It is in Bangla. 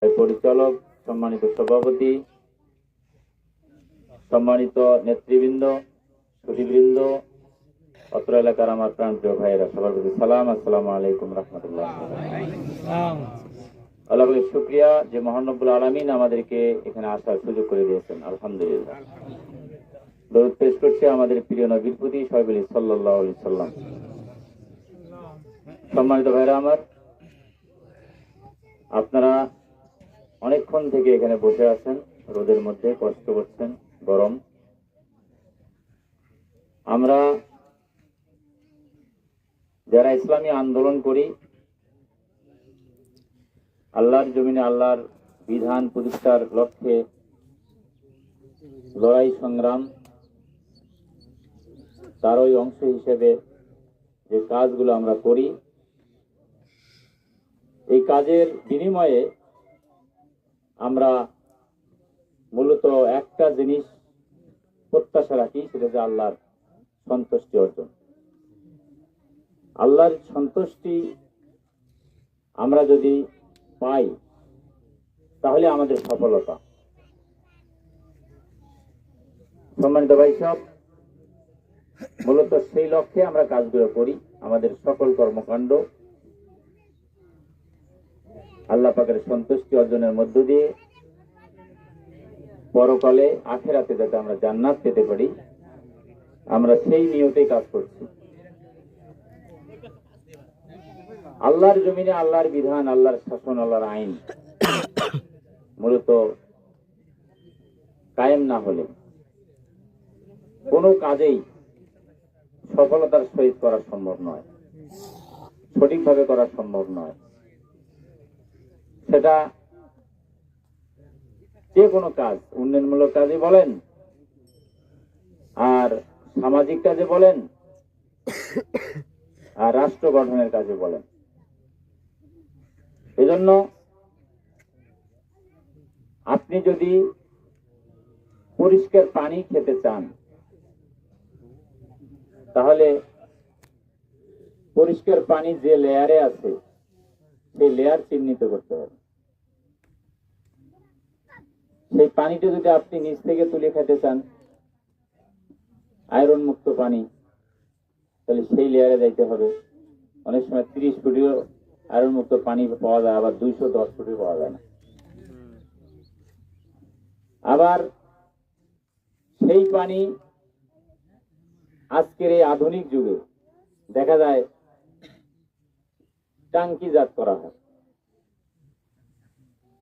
পরিচালক, সম্মানিত সভাপতি, সম্মানিত নেতৃবৃন্দ, সুধীবৃন্দ, অত্র এলাকার আমার প্রাণপ্রিয় ভাইয়েরা, সবার প্রতি সালাম, আসসালামু আলাইকুম রহমতুল্লাহ। আল্লাহর শুকরিয়া যে মহান রব্বুল আলামিন আমাদেরকে এখানে আসার সুযোগ করে দিয়েছেন, আলহামদুলিল্লাহ। দরুদ পেশ করছি আমাদের প্রিয় নবীর প্রতি, সাল্লাল্লাহু আলাইহি সাল্লাম। সম্মানিত ভাইরা আমার, আপনারা অনেকক্ষণ থেকে এখানে বসে আছেন, রোদের মধ্যে কষ্ট করছেন, গরম। আমরা যারা ইসলামী আন্দোলন করি, আল্লাহর জমিনে আল্লাহর বিধান প্রতিষ্ঠার লক্ষ্যে লড়াই সংগ্রাম, তারই অংশ হিসেবে যে কাজগুলো আমরা করি, এই কাজের বিনিময়ে আমরা মূলত একটা জিনিস প্রত্যাশা রাখি, সেটা যে আল্লাহর সন্তুষ্টি অর্জন। আল্লাহর সন্তুষ্টি আমরা যদি পাই তাহলে আমাদের সফলতা। সম্মানিত ভাই সব, মূলত সেই লক্ষ্যে আমরা কাজগুলো করি। আমাদের সকল কর্মকাণ্ড আল্লাহ পাকের সন্তুষ্টি অর্জনের মধ্য দিয়ে পরকালে আখিরাতে যাতে আমরা জান্নাত পেতে পারি, আমরা সেই নিয়তেই কাজ করছি। আল্লাহর জমিনে আল্লাহর বিধান, আল্লাহর শাসন, আল্লাহর আইন মূলত কায়েম না হলে কোনো কাজেই সফলতার সহিত করা সম্ভব নয়, সঠিকভাবে করা সম্ভব নয়। সেটা যে কোনো কাজ, উন্নয়নমূলক কাজে বলেন আর সামাজিক কাজে বলেন আর রাষ্ট্র গঠনের কাজে বলেন। এজন্য আপনি যদি পরিষ্কার পানি খেতে চান, তাহলে পরিষ্কার পানি যে লেয়ারে আছে সেই লেয়ার চিহ্নিত করতে হবে। সেই পানিটা যদি আপনি নিচ থেকে তুলে খেতে চান, আয়রন মুক্ত পানি, তাহলে সেই লেয়ারে যাইতে হবে। অনেক সময় 30 ফুটিও আয়রন মুক্ত পানি পাওয়া যায়, আবার 210 ফুটিও পাওয়া যায় না। আবার সেই পানি আজকের এই আধুনিক যুগে দেখা যায় ট্যাঙ্কিজাত করা হয়।